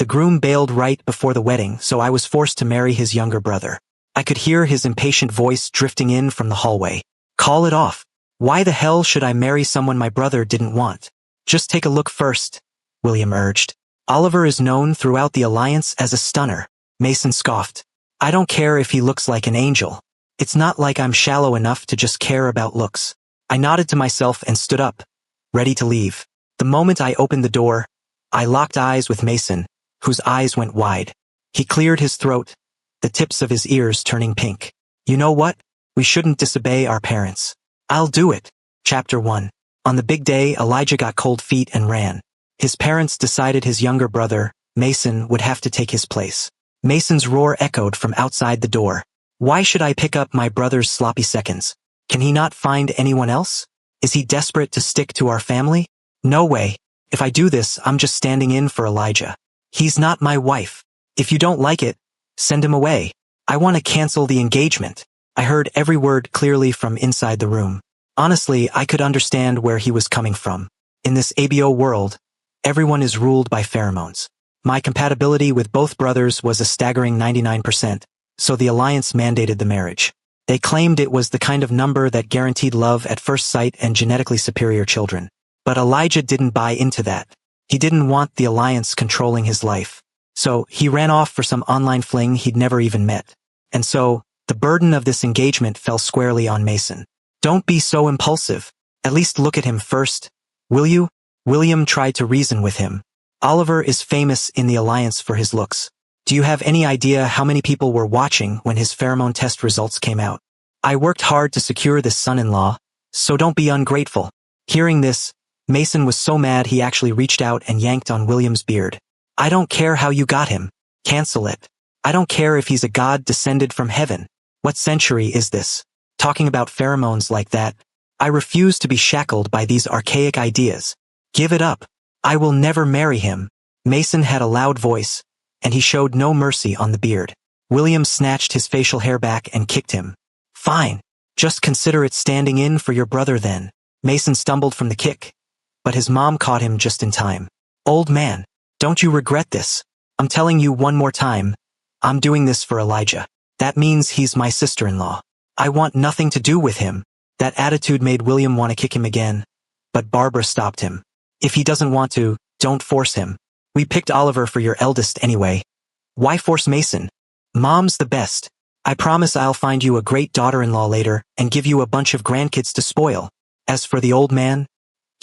The groom bailed right before the wedding, so I was forced to marry his younger brother. I could hear his impatient voice drifting in from the hallway. Call it off. Why the hell should I marry someone my brother didn't want? Just take a look first, William urged. Oliver is known throughout the alliance as a stunner. Mason scoffed. I don't care if he looks like an angel. It's not like I'm shallow enough to just care about looks. I nodded to myself and stood up, ready to leave. The moment I opened the door, I locked eyes with Mason, whose eyes went wide. He cleared his throat, the tips of his ears turning pink. You know what? We shouldn't disobey our parents. I'll do it. Chapter 1. On the big day, Elijah got cold feet and ran. His parents decided his younger brother, Mason, would have to take his place. Mason's roar echoed from outside the door. Why should I pick up my brother's sloppy seconds? Can he not find anyone else? Is he desperate to stick to our family? No way. If I do this, I'm just standing in for Elijah. He's not my wife. If you don't like it, send him away. I want to cancel the engagement. I heard every word clearly from inside the room. Honestly, I could understand where he was coming from. In this ABO world, everyone is ruled by pheromones. My compatibility with both brothers was a staggering 99%, so the alliance mandated the marriage. They claimed it was the kind of number that guaranteed love at first sight and genetically superior children. But Elijah didn't buy into that. He didn't want the alliance controlling his life. So he ran off for some online fling he'd never even met. And so, the burden of this engagement fell squarely on Mason. Don't be so impulsive. At least look at him first, will you? William tried to reason with him. Oliver is famous in the alliance for his looks. Do you have any idea how many people were watching when his pheromone test results came out? I worked hard to secure this son-in-law, so don't be ungrateful. Hearing this, Mason was so mad he actually reached out and yanked on William's beard. I don't care how you got him. Cancel it. I don't care if he's a god descended from heaven. What century is this? Talking about pheromones like that. I refuse to be shackled by these archaic ideas. Give it up. I will never marry him. Mason had a loud voice, and he showed no mercy on the beard. William snatched his facial hair back and kicked him. Fine. Just consider it standing in for your brother then. Mason stumbled from the kick, but his mom caught him just in time. Old man, don't you regret this? I'm telling you one more time, I'm doing this for Elijah. That means he's my sister-in-law. I want nothing to do with him. That attitude made William want to kick him again, but Barbara stopped him. If he doesn't want to, don't force him. We picked Oliver for your eldest anyway. Why force Mason? Mom's the best. I promise I'll find you a great daughter-in-law later and give you a bunch of grandkids to spoil. As for the old man,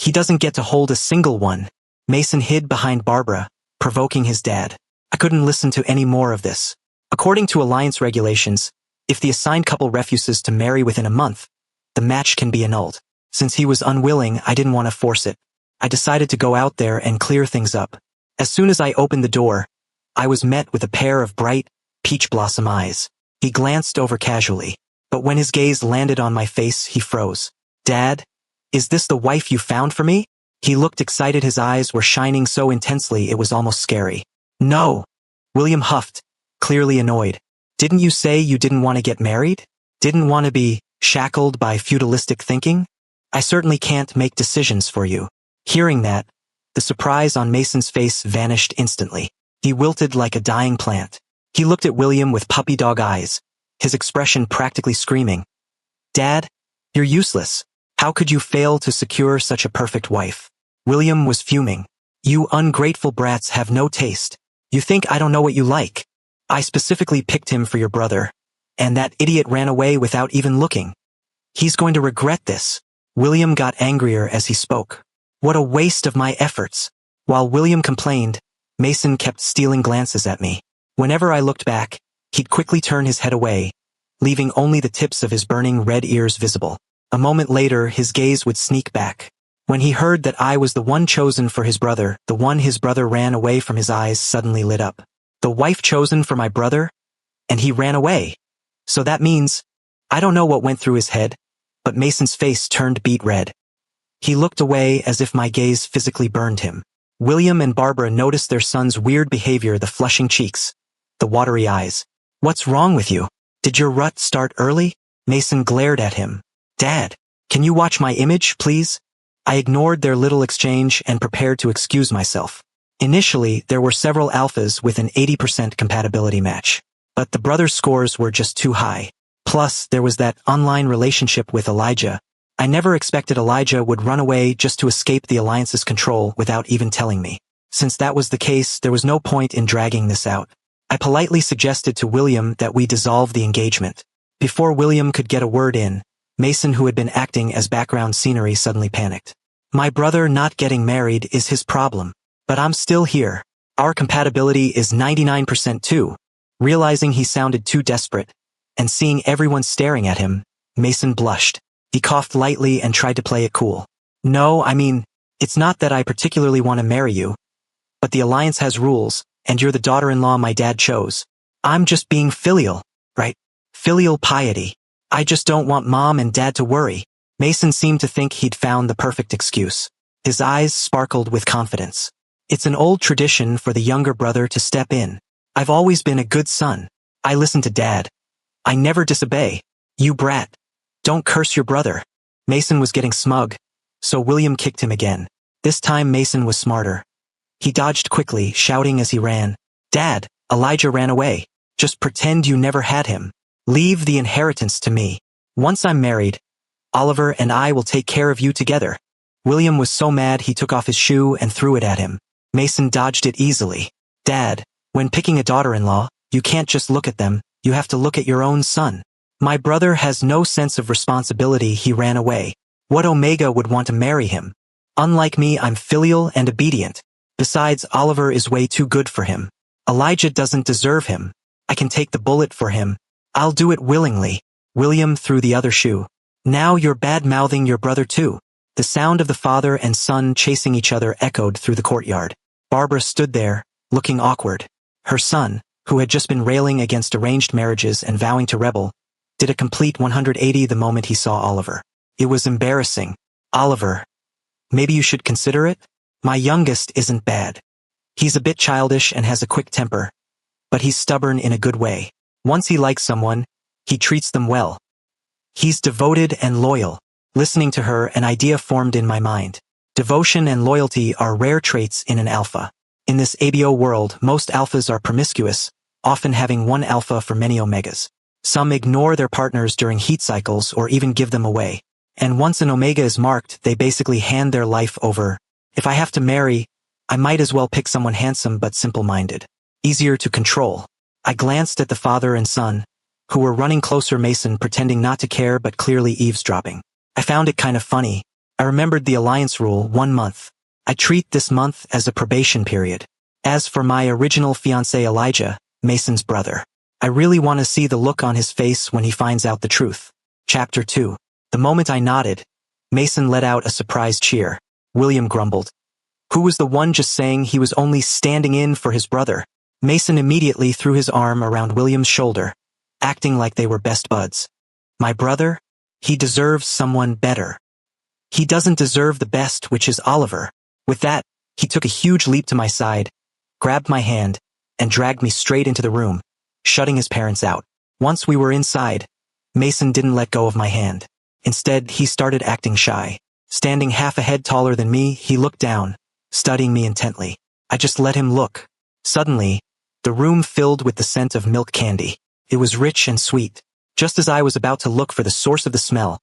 he doesn't get to hold a single one. Mason hid behind Barbara, provoking his dad. I couldn't listen to any more of this. According to alliance regulations, if the assigned couple refuses to marry within a month, the match can be annulled. Since he was unwilling, I didn't want to force it. I decided to go out there and clear things up. As soon as I opened the door, I was met with a pair of bright, peach blossom eyes. He glanced over casually, but when his gaze landed on my face, he froze. Dad, is this the wife you found for me? He looked excited. His eyes were shining so intensely it was almost scary. No. William huffed, clearly annoyed. Didn't you say you didn't want to get married? Didn't want to be shackled by feudalistic thinking? I certainly can't make decisions for you. Hearing that, the surprise on Mason's face vanished instantly. He wilted like a dying plant. He looked at William with puppy dog eyes, his expression practically screaming. Dad, you're useless. How could you fail to secure such a perfect wife? William was fuming. You ungrateful brats have no taste. You think I don't know what you like? I specifically picked him for your brother, and that idiot ran away without even looking. He's going to regret this. William got angrier as he spoke. What a waste of my efforts. While William complained, Mason kept stealing glances at me. Whenever I looked back, he'd quickly turn his head away, leaving only the tips of his burning red ears visible. A moment later, his gaze would sneak back. When he heard that I was the one chosen for his brother, the one his brother ran away from, his eyes suddenly lit up. The wife chosen for my brother? And he ran away. So that means, I don't know what went through his head, but Mason's face turned beet red. He looked away as if my gaze physically burned him. William and Barbara noticed their son's weird behavior, the flushing cheeks, the watery eyes. What's wrong with you? Did your rut start early? Mason glared at him. Dad, can you watch my image, please? I ignored their little exchange and prepared to excuse myself. Initially, there were several alphas with an 80% compatibility match. But the brothers' scores were just too high. Plus, there was that online relationship with Elijah. I never expected Elijah would run away just to escape the Alliance's control without even telling me. Since that was the case, there was no point in dragging this out. I politely suggested to William that we dissolve the engagement. Before William could get a word in, Mason, who had been acting as background scenery, suddenly panicked. My brother not getting married is his problem. But I'm still here. Our compatibility is 99% too. Realizing he sounded too desperate, and seeing everyone staring at him, Mason blushed. He coughed lightly and tried to play it cool. No, I mean, it's not that I particularly want to marry you. But the Alliance has rules, and you're the daughter-in-law my dad chose. I'm just being filial, right? Filial piety. I just don't want mom and dad to worry. Mason seemed to think he'd found the perfect excuse. His eyes sparkled with confidence. It's an old tradition for the younger brother to step in. I've always been a good son. I listen to dad. I never disobey. You brat. Don't curse your brother. Mason was getting smug, so William kicked him again. This time Mason was smarter. He dodged quickly, shouting as he ran. Dad, Elijah ran away. Just pretend you never had him. Leave the inheritance to me. Once I'm married, Oliver and I will take care of you together. William was so mad he took off his shoe and threw it at him. Mason dodged it easily. Dad, when picking a daughter-in-law, you can't just look at them, you have to look at your own son. My brother has no sense of responsibility, he ran away. What Omega would want to marry him? Unlike me, I'm filial and obedient. Besides, Oliver is way too good for him. Elijah doesn't deserve him. I can take the bullet for him. I'll do it willingly. William threw the other shoe. Now you're bad-mouthing your brother too. The sound of the father and son chasing each other echoed through the courtyard. Barbara stood there, looking awkward. Her son, who had just been railing against arranged marriages and vowing to rebel, did a complete 180 the moment he saw Oliver. It was embarrassing. Oliver, maybe you should consider it? My youngest isn't bad. He's a bit childish and has a quick temper, but he's stubborn in a good way. Once he likes someone, he treats them well. He's devoted and loyal. Listening to her, an idea formed in my mind. Devotion and loyalty are rare traits in an alpha. In this ABO world, most alphas are promiscuous, often having one alpha for many omegas. Some ignore their partners during heat cycles or even give them away. And once an omega is marked, they basically hand their life over. If I have to marry, I might as well pick someone handsome but simple-minded. Easier to control. I glanced at the father and son, who were running closer, Mason pretending not to care but clearly eavesdropping. I found it kind of funny. I remembered the Alliance rule, 1 month. I treat this month as a probation period. As for my original fiancé Elijah, Mason's brother, I really want to see the look on his face when he finds out the truth. Chapter 2. The moment I nodded, Mason let out a surprised cheer. William grumbled. Who was the one just saying he was only standing in for his brother? Mason immediately threw his arm around William's shoulder, acting like they were best buds. My brother? He deserves someone better. He doesn't deserve the best, which is Oliver. With that, he took a huge leap to my side, grabbed my hand, and dragged me straight into the room, shutting his parents out. Once we were inside, Mason didn't let go of my hand. Instead, he started acting shy. Standing half a head taller than me, he looked down, studying me intently. I just let him look. Suddenly, the room filled with the scent of milk candy. It was rich and sweet. Just as I was about to look for the source of the smell,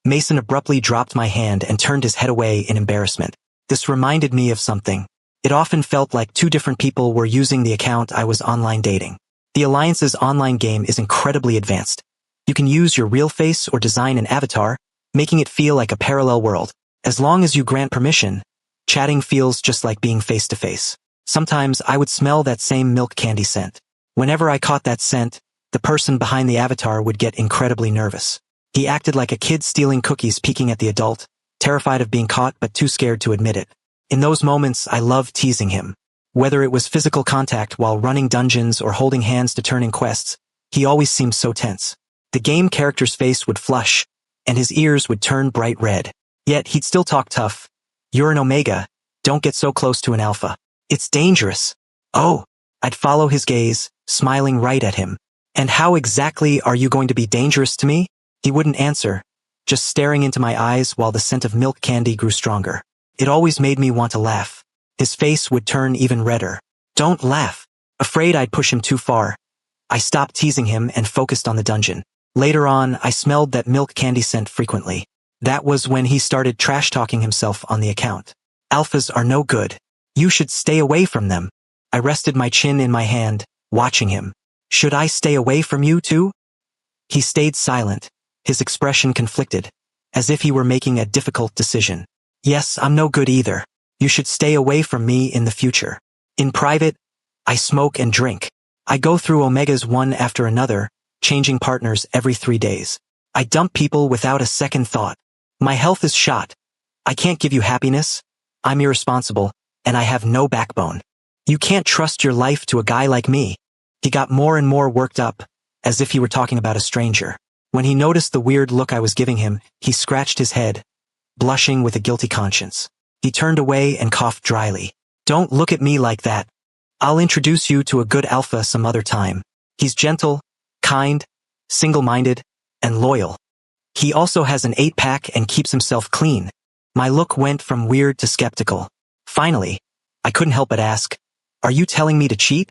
Mason abruptly dropped my hand and turned his head away in embarrassment. This reminded me of something. It often felt like two different people were using the account I was online dating. The Alliance's online game is incredibly advanced. You can use your real face or design an avatar, making it feel like a parallel world. As long as you grant permission, chatting feels just like being face-to-face. Sometimes I would smell that same milk candy scent. Whenever I caught that scent, the person behind the avatar would get incredibly nervous. He acted like a kid stealing cookies peeking at the adult, terrified of being caught but too scared to admit it. In those moments, I loved teasing him. Whether it was physical contact while running dungeons or holding hands to turn in quests, he always seemed so tense. The game character's face would flush, and his ears would turn bright red. Yet he'd still talk tough. You're an Omega. Don't get so close to an Alpha. It's dangerous. Oh, I'd follow his gaze, smiling right at him. And how exactly are you going to be dangerous to me? He wouldn't answer, just staring into my eyes while the scent of milk candy grew stronger. It always made me want to laugh. His face would turn even redder. Don't laugh. Afraid I'd push him too far, I stopped teasing him and focused on the dungeon. Later on, I smelled that milk candy scent frequently. That was when he started trash-talking himself on the account. Alphas are no good. You should stay away from them. I rested my chin in my hand, watching him. Should I stay away from you too? He stayed silent, his expression conflicted, as if he were making a difficult decision. Yes, I'm no good either. You should stay away from me in the future. In private, I smoke and drink. I go through omegas one after another, changing partners every 3 days. I dump people without a second thought. My health is shot. I can't give you happiness. I'm irresponsible, and I have no backbone. You can't trust your life to a guy like me. He got more and more worked up, as if he were talking about a stranger. When he noticed the weird look I was giving him, he scratched his head, blushing with a guilty conscience. He turned away and coughed dryly. Don't look at me like that. I'll introduce you to a good alpha some other time. He's gentle, kind, single-minded, and loyal. He also has an 8-pack and keeps himself clean. My look went from weird to skeptical. Finally, I couldn't help but ask, are you telling me to cheat?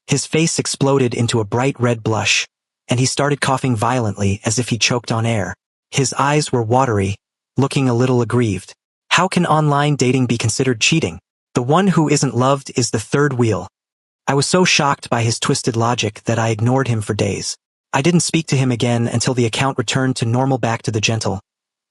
His face exploded into a bright red blush, and he started coughing violently as if he choked on air. His eyes were watery, looking a little aggrieved. How can online dating be considered cheating? The one who isn't loved is the third wheel. I was so shocked by his twisted logic that I ignored him for days. I didn't speak to him again until the account returned to normal, back to the gentle,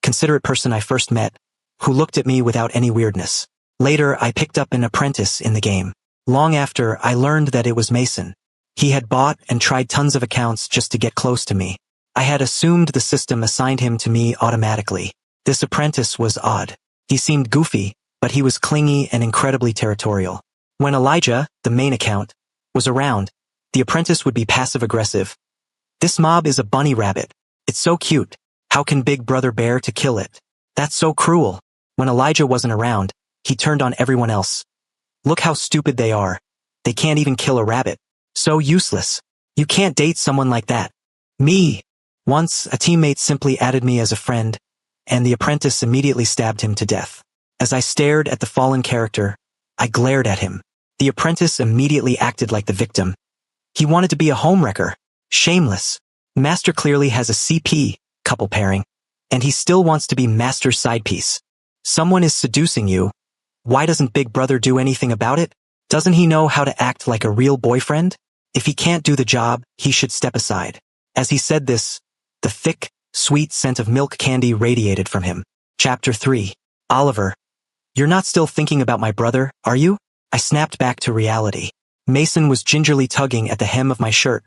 considerate person I first met, who looked at me without any weirdness. Later, I picked up an apprentice in the game. Long after, I learned that it was Mason. He had bought and tried tons of accounts just to get close to me. I had assumed the system assigned him to me automatically. This apprentice was odd. He seemed goofy, but he was clingy and incredibly territorial. When Elijah, the main account, was around, the apprentice would be passive-aggressive. This mob is a bunny rabbit. It's so cute. How can Big Brother bear to kill it? That's so cruel. When Elijah wasn't around, he turned on everyone else. Look how stupid they are. They can't even kill a rabbit. So useless. You can't date someone like that. Me. Once, a teammate simply added me as a friend, and the apprentice immediately stabbed him to death. As I stared at the fallen character, I glared at him. The apprentice immediately acted like the victim. He wanted to be a homewrecker. Shameless. Master clearly has a CP, couple pairing, and he still wants to be Master's side piece. Someone is seducing you. Why doesn't Big Brother do anything about it? Doesn't he know how to act like a real boyfriend? If he can't do the job, he should step aside. As he said this, the thick, sweet scent of milk candy radiated from him. Chapter 3. Oliver. You're not still thinking about my brother, are you? I snapped back to reality. Mason was gingerly tugging at the hem of my shirt,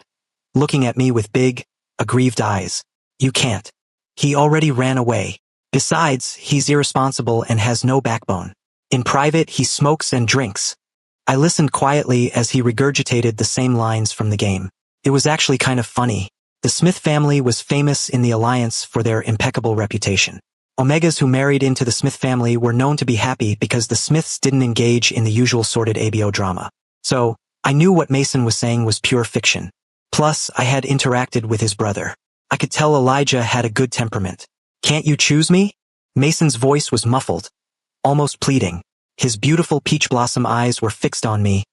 looking at me with big, aggrieved eyes. You can't. He already ran away. Besides, he's irresponsible and has no backbone. In private, he smokes and drinks. I listened quietly as he regurgitated the same lines from the game. It was actually kind of funny. The Smith family was famous in the Alliance for their impeccable reputation. Omegas who married into the Smith family were known to be happy because the Smiths didn't engage in the usual sordid ABO drama. So, I knew what Mason was saying was pure fiction. Plus, I had interacted with his brother. I could tell Elijah had a good temperament. Can't you choose me? Mason's voice was muffled, almost pleading. His beautiful peach blossom eyes were fixed on me,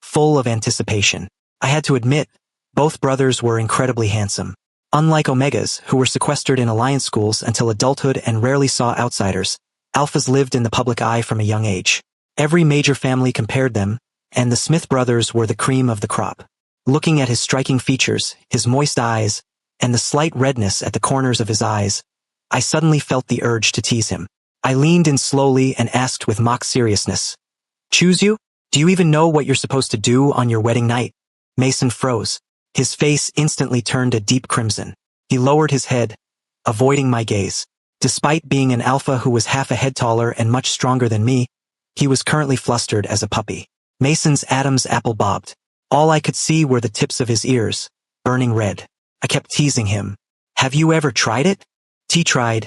full of anticipation. I had to admit, both brothers were incredibly handsome. Unlike Omegas, who were sequestered in Alliance schools until adulthood and rarely saw outsiders, Alphas lived in the public eye from a young age. Every major family compared them, and the Smith brothers were the cream of the crop. Looking at his striking features, his moist eyes, and the slight redness at the corners of his eyes, I suddenly felt the urge to tease him. I leaned in slowly and asked with mock seriousness, "Choose you? Do you even know what you're supposed to do on your wedding night?" Mason froze. His face instantly turned a deep crimson. He lowered his head, avoiding my gaze. Despite being an alpha who was half a head taller and much stronger than me, he was currently flustered as a puppy. Mason's Adam's apple bobbed. All I could see were the tips of his ears, burning red. I kept teasing him. "Have you ever tried it?" T tried.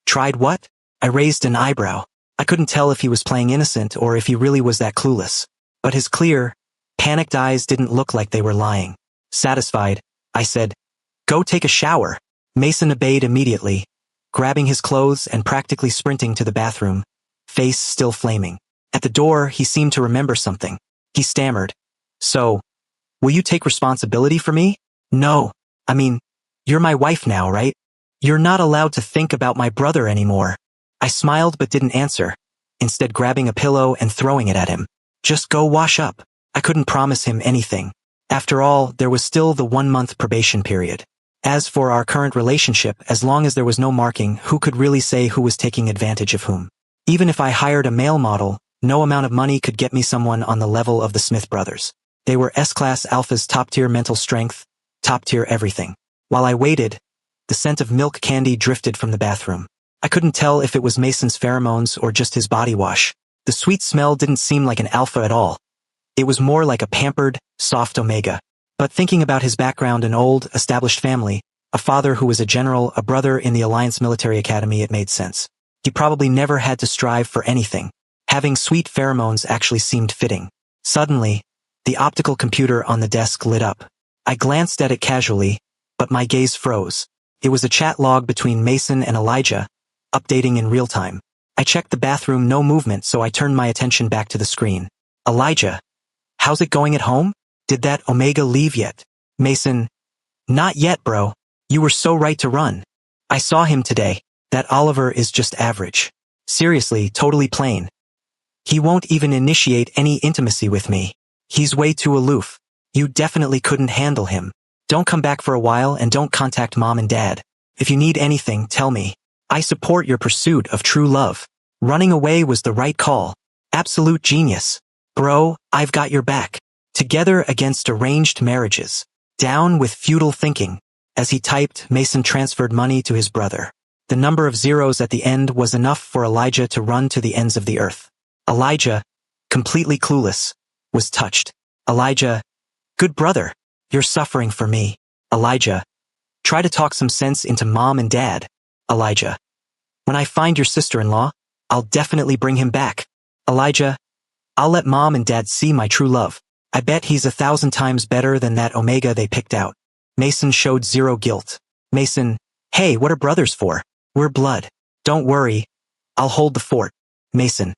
Tried what? I raised an eyebrow. I couldn't tell if he was playing innocent or if he really was that clueless. But his clear, panicked eyes didn't look like they were lying. Satisfied, I said, "Go take a shower." Mason obeyed immediately, grabbing his clothes and practically sprinting to the bathroom, face still flaming. At the door, he seemed to remember something. He stammered. So, will you take responsibility for me? No. I mean, you're my wife now, right? You're not allowed to think about my brother anymore. I smiled but didn't answer, instead grabbing a pillow and throwing it at him. Just go wash up. I couldn't promise him anything. After all, there was still the 1-month probation period. As for our current relationship, as long as there was no marking, who could really say who was taking advantage of whom? Even if I hired a male model, no amount of money could get me someone on the level of the Smith brothers. They were S-class alphas, top-tier mental strength, top-tier everything. While I waited, the scent of milk candy drifted from the bathroom. I couldn't tell if it was Mason's pheromones or just his body wash. The sweet smell didn't seem like an alpha at all. It was more like a pampered, soft omega. But thinking about his background, an old, established family, a father who was a general, a brother in the Alliance Military Academy, it made sense. He probably never had to strive for anything. Having sweet pheromones actually seemed fitting. Suddenly, the optical computer on the desk lit up. I glanced at it casually, but my gaze froze. It was a chat log between Mason and Elijah, updating in real time. I checked the bathroom, no movement, so I turned my attention back to the screen. Elijah, how's it going at home? Did that Omega leave yet? Mason, not yet, bro. You were so right to run. I saw him today. That Oliver is just average. Seriously, totally plain. He won't even initiate any intimacy with me. He's way too aloof. You definitely couldn't handle him. Don't come back for a while and don't contact mom and dad. If you need anything, tell me. I support your pursuit of true love. Running away was the right call. Absolute genius. Bro, I've got your back. Together against arranged marriages. Down with feudal thinking. As he typed, Mason transferred money to his brother. The number of zeros at the end was enough for Elijah to run to the ends of the earth. Elijah, completely clueless, was touched. Elijah, good brother, you're suffering for me. Elijah, try to talk some sense into mom and dad. Elijah, when I find your sister-in-law, I'll definitely bring him back. Elijah, I'll let mom and dad see my true love. I bet he's 1,000 times better than that Omega they picked out. Mason showed zero guilt. Mason, hey, what are brothers for? We're blood. Don't worry. I'll hold the fort. Mason,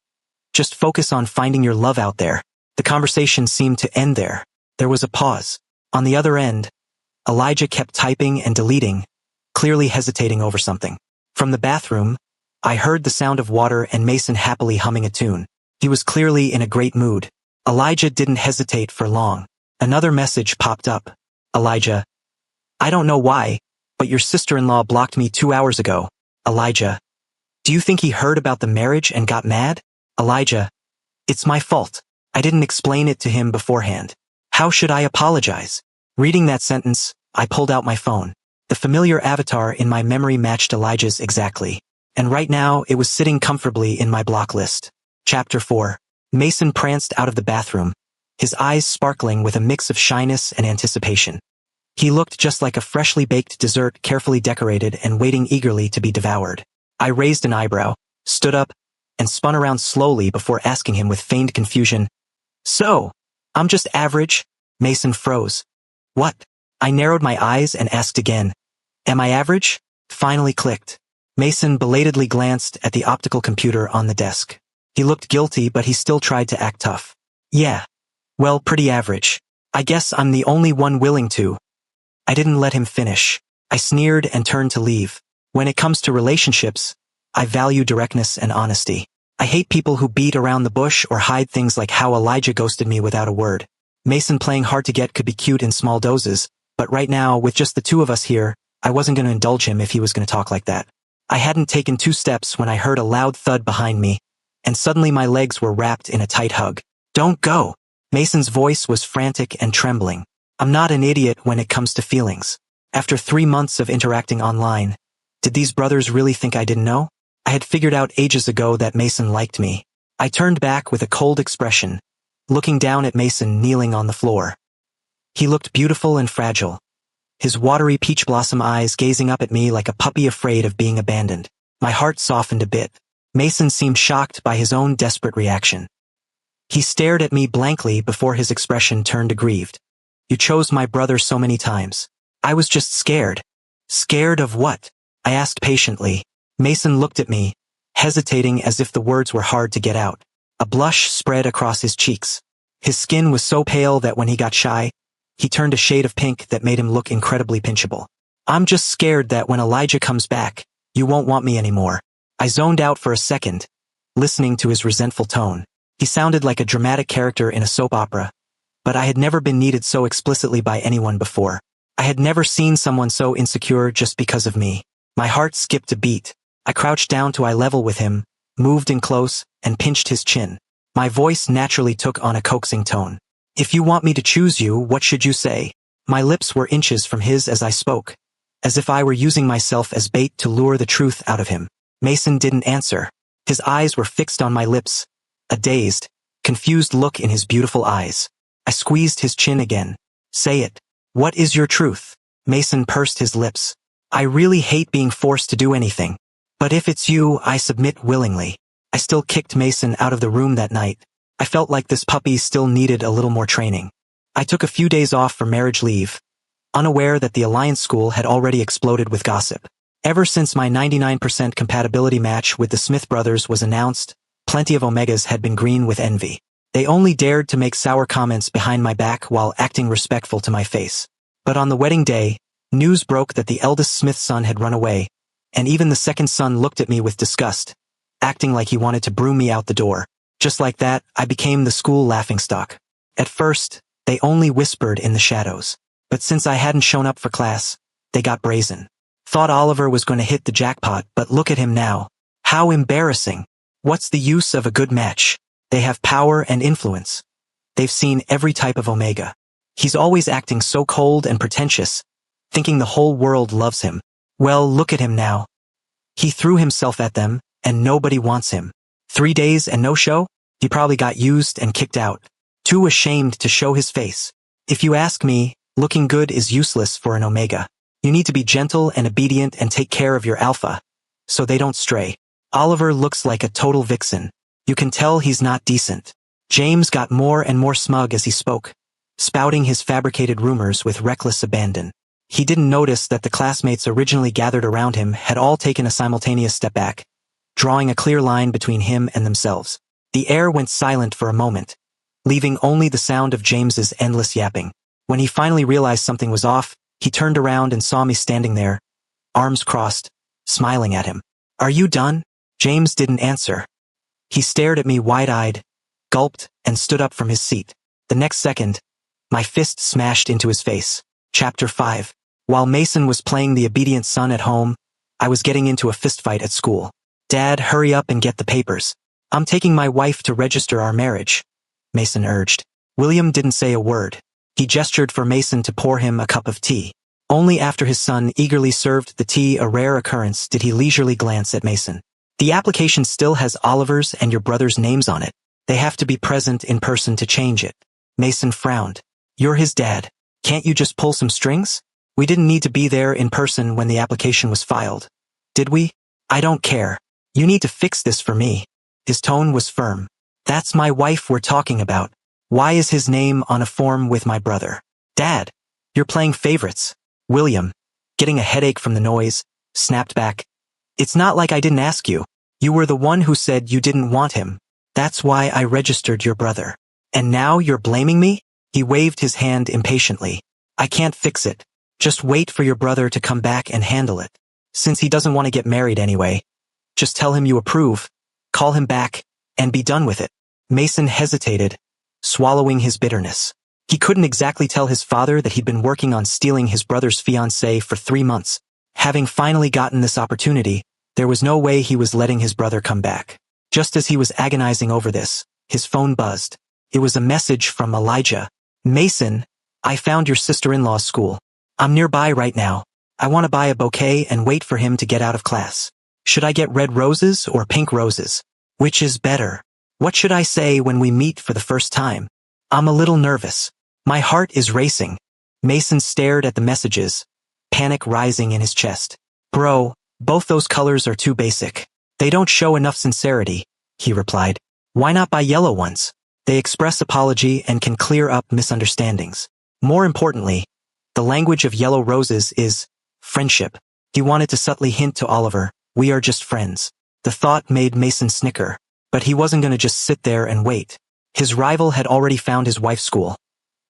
just focus on finding your love out there. The conversation seemed to end there. There was a pause. On the other end, Elijah kept typing and deleting, clearly hesitating over something. From the bathroom, I heard the sound of water and Mason happily humming a tune. He was clearly in a great mood. Elijah didn't hesitate for long. Another message popped up. Elijah, I don't know why, but your sister-in-law blocked me 2 hours ago. Elijah, do you think he heard about the marriage and got mad? Elijah, it's my fault. I didn't explain it to him beforehand. How should I apologize? Reading that sentence, I pulled out my phone. The familiar avatar in my memory matched Elijah's exactly. And right now, it was sitting comfortably in my block list. Chapter 4. Mason pranced out of the bathroom, his eyes sparkling with a mix of shyness and anticipation. He looked just like a freshly baked dessert, carefully decorated and waiting eagerly to be devoured. I raised an eyebrow, stood up, and spun around slowly before asking him with feigned confusion, So, I'm just average? Mason froze. What? I narrowed my eyes and asked again. Am I average? Finally clicked. Mason belatedly glanced at the optical computer on the desk. He looked guilty, but he still tried to act tough. Yeah. Well, pretty average. I guess I'm the only one willing to. I didn't let him finish. I sneered and turned to leave. When it comes to relationships, I value directness and honesty. I hate people who beat around the bush or hide things like how Elijah ghosted me without a word. Mason playing hard to get could be cute in small doses, but right now, with just the two of us here, I wasn't going to indulge him if he was going to talk like that. I hadn't taken 2 steps when I heard a loud thud behind me, and suddenly my legs were wrapped in a tight hug. Don't go! Mason's voice was frantic and trembling. I'm not an idiot when it comes to feelings. After 3 months of interacting online, did these brothers really think I didn't know? I had figured out ages ago that Mason liked me. I turned back with a cold expression, looking down at Mason kneeling on the floor. He looked beautiful and fragile, his watery peach blossom eyes gazing up at me like a puppy afraid of being abandoned. My heart softened a bit. Mason seemed shocked by his own desperate reaction. He stared at me blankly before his expression turned aggrieved. You chose my brother so many times. I was just scared. Scared of what? I asked patiently. Mason looked at me, hesitating as if the words were hard to get out. A blush spread across his cheeks. His skin was so pale that when he got shy, he turned a shade of pink that made him look incredibly pinchable. I'm just scared that when Elijah comes back, you won't want me anymore. I zoned out for a second, listening to his resentful tone. He sounded like a dramatic character in a soap opera, but I had never been needed so explicitly by anyone before. I had never seen someone so insecure just because of me. My heart skipped a beat. I crouched down to eye level with him, moved in close, and pinched his chin. My voice naturally took on a coaxing tone. If you want me to choose you, what should you say? My lips were inches from his as I spoke, as if I were using myself as bait to lure the truth out of him. Mason didn't answer. His eyes were fixed on my lips, a dazed, confused look in his beautiful eyes. I squeezed his chin again. Say it. What is your truth? Mason pursed his lips. I really hate being forced to do anything. But if it's you, I submit willingly. I still kicked Mason out of the room that night. I felt like this puppy still needed a little more training. I took a few days off for marriage leave, unaware that the Alliance School had already exploded with gossip. Ever since my 99% compatibility match with the Smith brothers was announced, plenty of Omegas had been green with envy. They only dared to make sour comments behind my back while acting respectful to my face. But on the wedding day, news broke that the eldest Smith son had run away, and even the second son looked at me with disgust, acting like he wanted to broom me out the door. Just like that, I became the school laughingstock. At first, they only whispered in the shadows. But since I hadn't shown up for class, they got brazen. Thought Oliver was going to hit the jackpot, but look at him now. How embarrassing. What's the use of a good match? They have power and influence. They've seen every type of Omega. He's always acting so cold and pretentious, thinking the whole world loves him. Well, look at him now. He threw himself at them, and nobody wants him. 3 days and no show? He probably got used and kicked out. Too ashamed to show his face. If you ask me, looking good is useless for an Omega. You need to be gentle and obedient and take care of your alpha, so they don't stray. Oliver looks like a total vixen. You can tell he's not decent. James got more and more smug as he spoke, spouting his fabricated rumors with reckless abandon. He didn't notice that the classmates originally gathered around him had all taken a simultaneous step back, drawing a clear line between him and themselves. The air went silent for a moment, leaving only the sound of James's endless yapping. When he finally realized something was off, he turned around and saw me standing there, arms crossed, smiling at him. Are you done? James didn't answer. He stared at me wide-eyed, gulped, and stood up from his seat. The next second, my fist smashed into his face. Chapter 5. While Mason was playing the obedient son at home, I was getting into a fistfight at school. Dad, hurry up and get the papers. I'm taking my wife to register our marriage, Mason urged. William didn't say a word. He gestured for Mason to pour him a cup of tea. Only after his son eagerly served the tea, a rare occurrence, did he leisurely glance at Mason. The application still has Oliver's and your brother's names on it. They have to be present in person to change it. Mason frowned. You're his dad. Can't you just pull some strings? We didn't need to be there in person when the application was filed. Did we? I don't care. You need to fix this for me. His tone was firm. That's my wife we're talking about. Why is his name on a form with my brother? Dad, you're playing favorites. William, getting a headache from the noise, snapped back. It's not like I didn't ask you. You were the one who said you didn't want him. That's why I registered your brother. And now you're blaming me? He waved his hand impatiently. I can't fix it. Just wait for your brother to come back and handle it. Since he doesn't want to get married anyway, just tell him you approve, call him back, and be done with it. Mason hesitated, swallowing his bitterness. He couldn't exactly tell his father that he'd been working on stealing his brother's fiancée for 3 months. Having finally gotten this opportunity, there was no way he was letting his brother come back. Just as he was agonizing over this, his phone buzzed. It was a message from Elijah. Mason, I found your sister-in-law's school. I'm nearby right now. I want to buy a bouquet and wait for him to get out of class. Should I get red roses or pink roses? Which is better? What should I say when we meet for the first time? I'm a little nervous. My heart is racing. Mason stared at the messages, panic rising in his chest. Bro, both those colors are too basic. They don't show enough sincerity, he replied. Why not buy yellow ones? They express apology and can clear up misunderstandings. More importantly, the language of yellow roses is friendship. He wanted to subtly hint to Oliver, we are just friends. The thought made Mason snicker. But he wasn't going to just sit there and wait. His rival had already found his wife's school.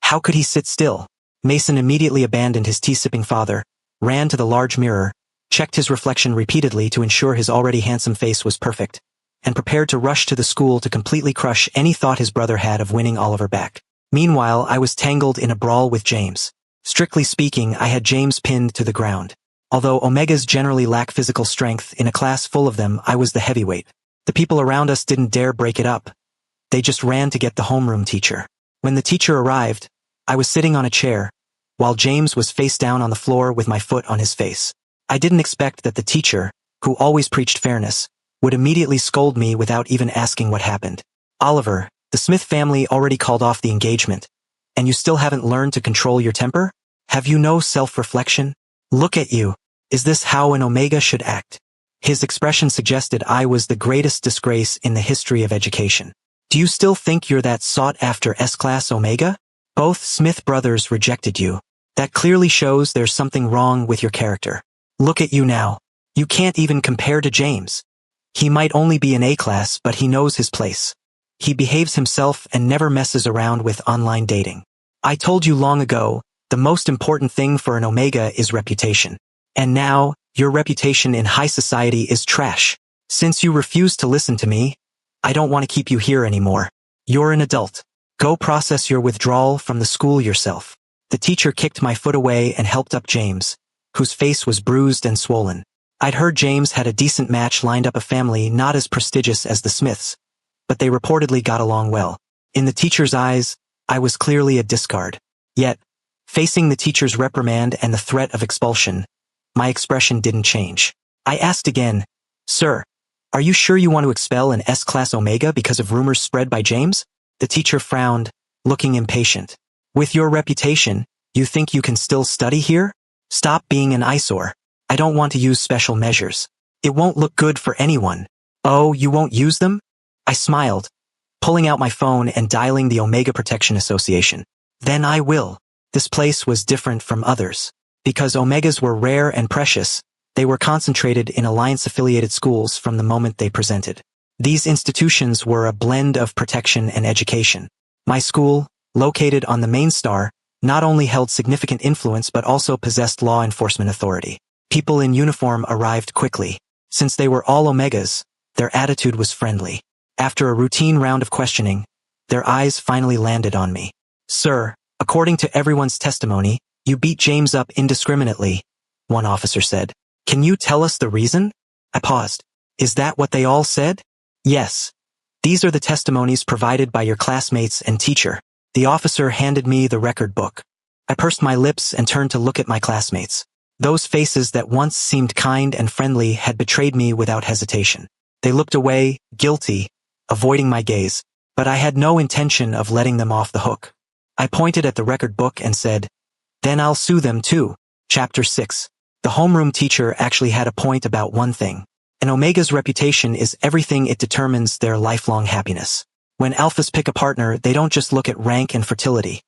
How could he sit still? Mason immediately abandoned his tea-sipping father, ran to the large mirror, checked his reflection repeatedly to ensure his already handsome face was perfect, and prepared to rush to the school to completely crush any thought his brother had of winning Oliver back. Meanwhile, I was tangled in a brawl with James. Strictly speaking, I had James pinned to the ground. Although Omegas generally lack physical strength, in a class full of them, I was the heavyweight. The people around us didn't dare break it up. They just ran to get the homeroom teacher. When the teacher arrived, I was sitting on a chair, while James was face down on the floor with my foot on his face. I didn't expect that the teacher, who always preached fairness, would immediately scold me without even asking what happened. Oliver, the Smith family already called off the engagement, and you still haven't learned to control your temper? Have you no self-reflection? Look at you. Is this how an Omega should act? His expression suggested I was the greatest disgrace in the history of education. Do you still think you're that sought-after S-class Omega? Both Smith brothers rejected you. That clearly shows there's something wrong with your character. Look at you now. You can't even compare to James. He might only be an A-class, but he knows his place. He behaves himself and never messes around with online dating. I told you long ago, the most important thing for an Omega is reputation. And now, your reputation in high society is trash. Since you refuse to listen to me, I don't want to keep you here anymore. You're an adult. Go process your withdrawal from the school yourself. The teacher kicked my foot away and helped up James, whose face was bruised and swollen. I'd heard James had a decent match lined up, a family not as prestigious as the Smiths, but they reportedly got along well. In the teacher's eyes, I was clearly a discard. Yet, facing the teacher's reprimand and the threat of expulsion, my expression didn't change. I asked again, "Sir, are you sure you want to expel an S-class Omega because of rumors spread by James?" The teacher frowned, looking impatient. "With your reputation, you think you can still study here? Stop being an eyesore. I don't want to use special measures. It won't look good for anyone." "Oh, you won't use them?" I smiled, pulling out my phone and dialing the Omega Protection Association. "Then I will." This place was different from others. Because Omegas were rare and precious, they were concentrated in alliance-affiliated schools from the moment they presented. These institutions were a blend of protection and education. My school, located on the main star, not only held significant influence but also possessed law enforcement authority. People in uniform arrived quickly. Since they were all Omegas, their attitude was friendly. After a routine round of questioning, their eyes finally landed on me. "Sir, according to everyone's testimony, you beat James up indiscriminately," one officer said. "Can you tell us the reason?" I paused. "Is that what they all said?" "Yes. These are the testimonies provided by your classmates and teacher." The officer handed me the record book. I pursed my lips and turned to look at my classmates. Those faces that once seemed kind and friendly had betrayed me without hesitation. They looked away, guilty, avoiding my gaze, but I had no intention of letting them off the hook. I pointed at the record book and said, "Then I'll sue them too." Chapter 6. The homeroom teacher actually had a point about one thing. An Omega's reputation is everything. It determines their lifelong happiness. When alphas pick a partner, they don't just look at rank and fertility.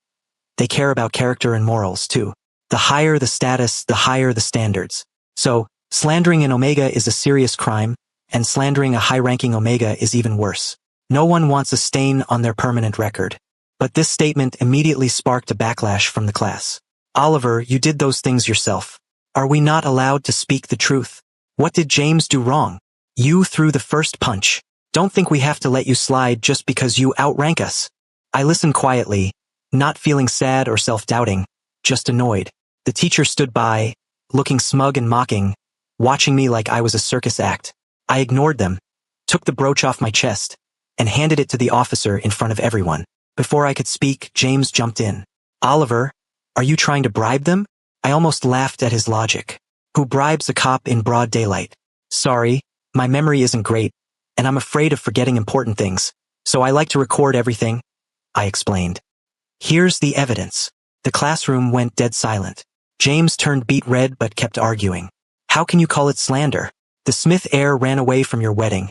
They care about character and morals too. The higher the status, the higher the standards. So, slandering an Omega is a serious crime, and slandering a high-ranking Omega is even worse. No one wants a stain on their permanent record. But this statement immediately sparked a backlash from the class. "Oliver, you did those things yourself. Are we not allowed to speak the truth? What did James do wrong? You threw the first punch. Don't think we have to let you slide just because you outrank us." I listened quietly, not feeling sad or self-doubting, just annoyed. The teacher stood by, looking smug and mocking, watching me like I was a circus act. I ignored them, took the brooch off my chest, and handed it to the officer in front of everyone. Before I could speak, James jumped in. "Oliver, are you trying to bribe them?" I almost laughed at his logic. Who bribes a cop in broad daylight? "Sorry, my memory isn't great, and I'm afraid of forgetting important things, so I like to record everything," I explained. "Here's the evidence." The classroom went dead silent. James turned beet red but kept arguing. "How can you call it slander? The Smith heir ran away from your wedding,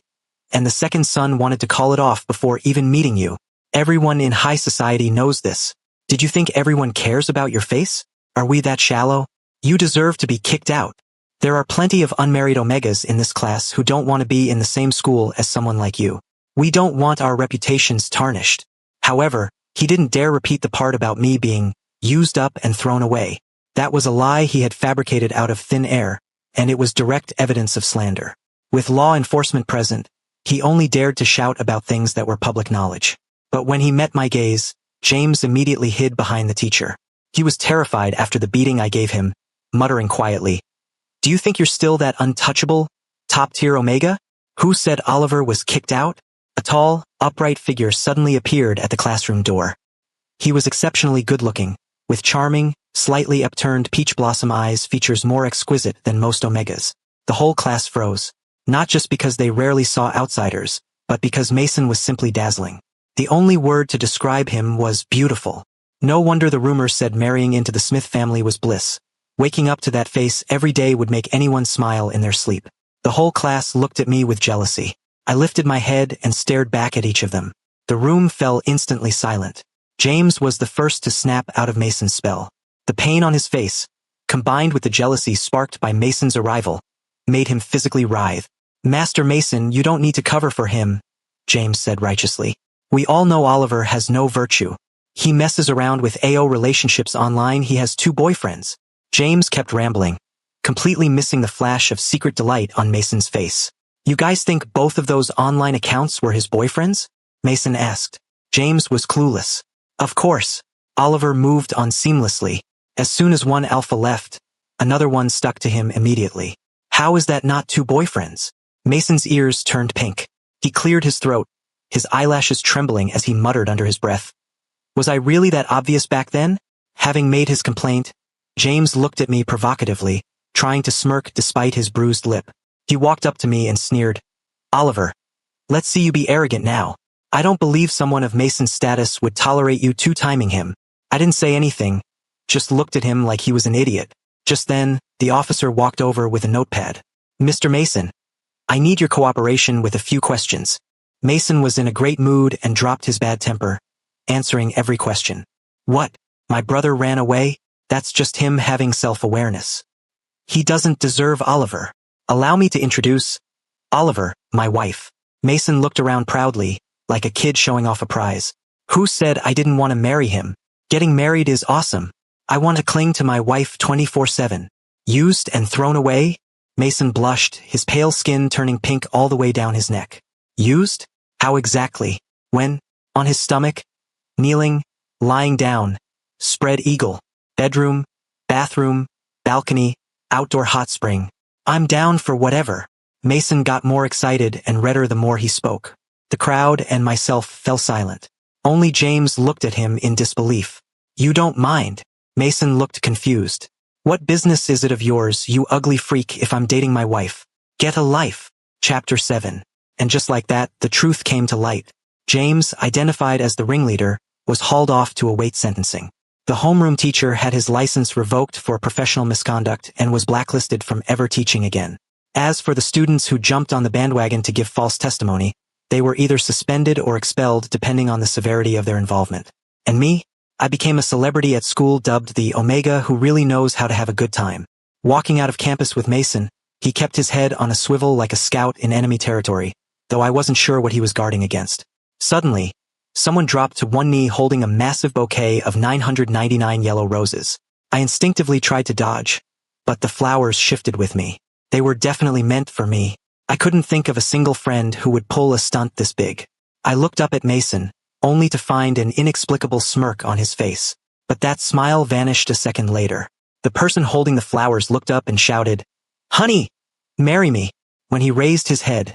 and the second son wanted to call it off before even meeting you. Everyone in high society knows this. Did you think everyone cares about your face? Are we that shallow? You deserve to be kicked out. There are plenty of unmarried Omegas in this class who don't want to be in the same school as someone like you. We don't want our reputations tarnished. However, he didn't dare repeat the part about me being used up and thrown away. That was a lie he had fabricated out of thin air, and it was direct evidence of slander. With law enforcement present, he only dared to shout about things that were public knowledge. But when he met my gaze, James immediately hid behind the teacher. He was terrified after the beating I gave him, muttering quietly, "Do you think you're still that untouchable, top-tier Omega? Who said Oliver was kicked out?" A tall, upright figure suddenly appeared at the classroom door. He was exceptionally good-looking, with charming, slightly upturned peach blossom eyes, features more exquisite than most Omegas. The whole class froze, not just because they rarely saw outsiders, but because Mason was simply dazzling. The only word to describe him was beautiful. No wonder the rumors said marrying into the Smith family was bliss. Waking up to that face every day would make anyone smile in their sleep. The whole class looked at me with jealousy. I lifted my head and stared back at each of them. The room fell instantly silent. James was the first to snap out of Mason's spell. The pain on his face, combined with the jealousy sparked by Mason's arrival, made him physically writhe. "Master Mason, you don't need to cover for him," James said righteously. "We all know Oliver has no virtue. He messes around with AO relationships online. He has 2 boyfriends. James kept rambling, completely missing the flash of secret delight on Mason's face. "You guys think both of those online accounts were his boyfriends?" Mason asked. James was clueless. Of course. Oliver moved on seamlessly. As soon as one alpha left, another one stuck to him immediately. How is that not 2 boyfriends? Mason's ears turned pink. He cleared his throat, his eyelashes trembling as he muttered under his breath. Was I really that obvious back then? Having made his complaint, James looked at me provocatively, trying to smirk despite his bruised lip. He walked up to me and sneered, "Oliver, let's see you be arrogant now. I don't believe someone of Mason's status would tolerate you 2-timing him." I didn't say anything, just looked at him like he was an idiot. Just then, the officer walked over with a notepad. "Mr. Mason, I need your cooperation with a few questions." Mason was in a great mood and dropped his bad temper, answering every question. "What? My brother ran away? That's just him having self-awareness. He doesn't deserve Oliver. Allow me to introduce Oliver, my wife." Mason looked around proudly, like a kid showing off a prize. "Who said I didn't want to marry him? Getting married is awesome. I want to cling to my wife 24/7. Used and thrown away?" Mason blushed, his pale skin turning pink all the way down his neck. "Used? How exactly? When? On his stomach? Kneeling? Lying down? Spread eagle? Bedroom? Bathroom? Balcony? Outdoor hot spring? I'm down for whatever." Mason got more excited and redder the more he spoke. The crowd and myself fell silent. Only James looked at him in disbelief. "You don't mind?" Mason looked confused. "What business is it of yours, you ugly freak, if I'm dating my wife? Get a life." Chapter 7. And just like that, the truth came to light. James, identified as the ringleader, was hauled off to await sentencing. The homeroom teacher had his license revoked for professional misconduct and was blacklisted from ever teaching again. As for the students who jumped on the bandwagon to give false testimony, they were either suspended or expelled depending on the severity of their involvement. And me? I became a celebrity at school dubbed the Omega who really knows how to have a good time. Walking out of campus with Mason, he kept his head on a swivel like a scout in enemy territory, though I wasn't sure what he was guarding against. Suddenly, someone dropped to one knee holding a massive bouquet of 999 yellow roses. I instinctively tried to dodge, but the flowers shifted with me. They were definitely meant for me. I couldn't think of a single friend who would pull a stunt this big. I looked up at Mason, only to find an inexplicable smirk on his face. But that smile vanished a second later. The person holding the flowers looked up and shouted, "Honey, marry me." When he raised his head,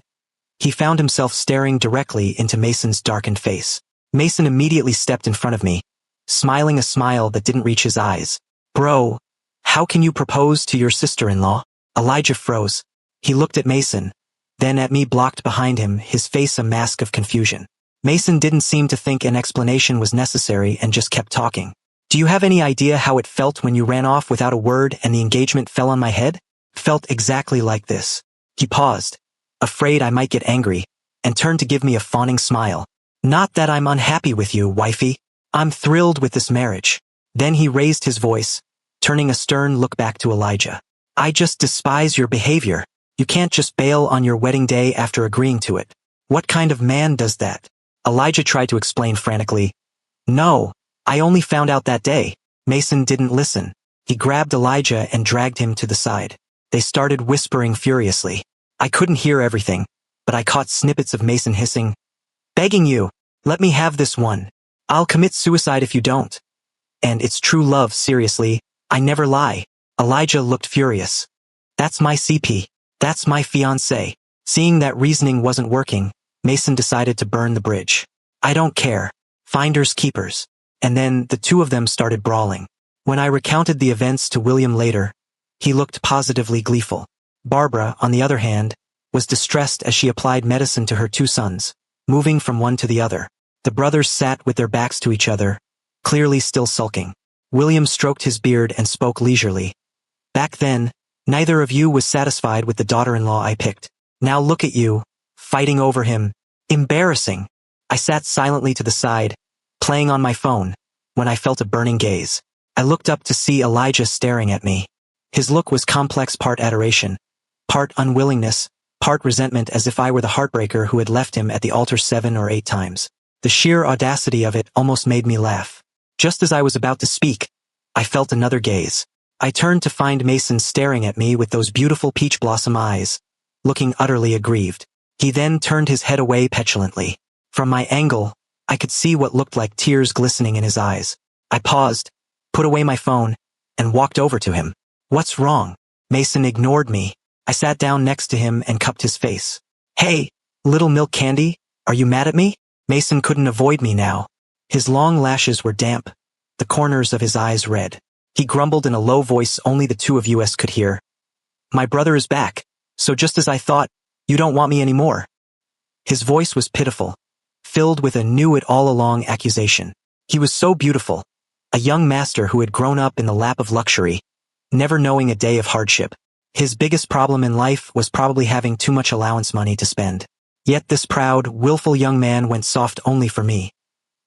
he found himself staring directly into Mason's darkened face. Mason immediately stepped in front of me, smiling a smile that didn't reach his eyes. "Bro, how can you propose to your sister-in-law?" Elijah froze. He looked at Mason, then at me blocked behind him, his face a mask of confusion. Mason didn't seem to think an explanation was necessary and just kept talking. "Do you have any idea how it felt when you ran off without a word and the engagement fell on my head?" "Felt exactly like this." He paused, afraid I might get angry, and turned to give me a fawning smile. "Not that I'm unhappy with you, wifey. I'm thrilled with this marriage." Then he raised his voice, turning a stern look back to Elijah. "I just despise your behavior. You can't just bail on your wedding day after agreeing to it." What kind of man does that? Elijah tried to explain frantically. No, I only found out that day. Mason didn't listen. He grabbed Elijah and dragged him to the side. They started whispering furiously. I couldn't hear everything, but I caught snippets of Mason hissing, "Begging you, let me have this one. I'll commit suicide if you don't." And it's true love, seriously, I never lie. Elijah looked furious. That's my CP. That's my fiancé. Seeing that reasoning wasn't working, Mason decided to burn the bridge. I don't care. Finders keepers. And then the two of them started brawling. When I recounted the events to William later, he looked positively gleeful. Barbara, on the other hand, was distressed as she applied medicine to her two sons, moving from one to the other. The brothers sat with their backs to each other, clearly still sulking. William stroked his beard and spoke leisurely. Back then, neither of you was satisfied with the daughter-in-law I picked. Now look at you, fighting over him. Embarrassing. I sat silently to the side, playing on my phone, when I felt a burning gaze. I looked up to see Elijah staring at me. His look was complex, part adoration, part unwillingness, part resentment, as if I were the heartbreaker who had left him at the altar 7 or 8 times. The sheer audacity of it almost made me laugh. Just as I was about to speak, I felt another gaze. I turned to find Mason staring at me with those beautiful peach blossom eyes, looking utterly aggrieved. He then turned his head away petulantly. From my angle, I could see what looked like tears glistening in his eyes. I paused, put away my phone, and walked over to him. What's wrong? Mason ignored me. I sat down next to him and cupped his face. Hey, little milk candy, are you mad at me? Mason couldn't avoid me now. His long lashes were damp, the corners of his eyes red. He grumbled in a low voice only the two of us could hear. My brother is back, so just as I thought, you don't want me anymore. His voice was pitiful, filled with a knew-it-all-along accusation. He was so beautiful, a young master who had grown up in the lap of luxury, never knowing a day of hardship. His biggest problem in life was probably having too much allowance money to spend. Yet this proud, willful young man went soft only for me.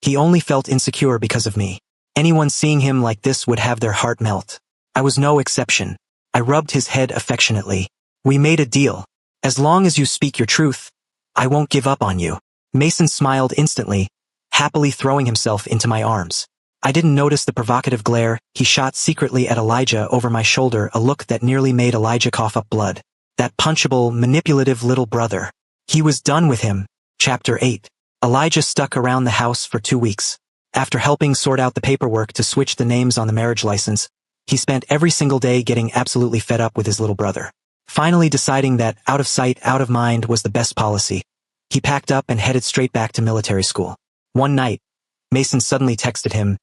He only felt insecure because of me. Anyone seeing him like this would have their heart melt. I was no exception. I rubbed his head affectionately. We made a deal. As long as you speak your truth, I won't give up on you. Mason smiled instantly, happily throwing himself into my arms. I didn't notice the provocative glare he shot secretly at Elijah over my shoulder, a look that nearly made Elijah cough up blood. That punchable, manipulative little brother. He was done with him. Chapter 8. Elijah stuck around the house for 2 weeks. After helping sort out the paperwork to switch the names on the marriage license, he spent every single day getting absolutely fed up with his little brother. Finally deciding that out of sight, out of mind was the best policy, he packed up and headed straight back to military school. One night, Mason suddenly texted him,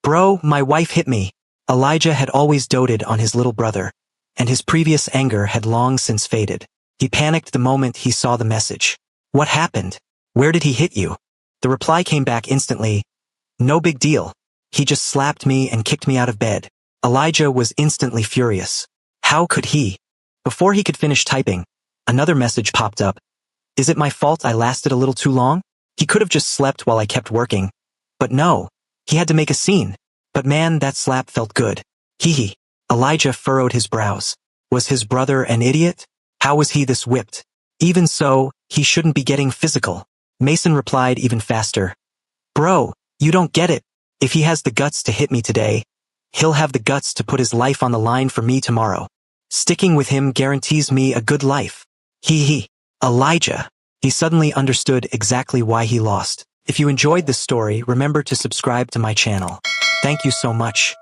"Bro, my wife hit me." Elijah had always doted on his little brother, and his previous anger had long since faded. He panicked the moment he saw the message. What happened? Where did he hit you? The reply came back instantly. No big deal. He just slapped me and kicked me out of bed. Elijah was instantly furious. How could he? Before he could finish typing, another message popped up. Is it my fault I lasted a little too long? He could have just slept while I kept working. But no, he had to make a scene. But man, that slap felt good. Hee hee. Elijah furrowed his brows. Was his brother an idiot? How was he this whipped? Even so, he shouldn't be getting physical. Mason replied even faster. Bro, you don't get it. If he has the guts to hit me today, he'll have the guts to put his life on the line for me tomorrow. Sticking with him guarantees me a good life. Hee hee. Elijah. He suddenly understood exactly why he lost. If you enjoyed this story, remember to subscribe to my channel. Thank you so much.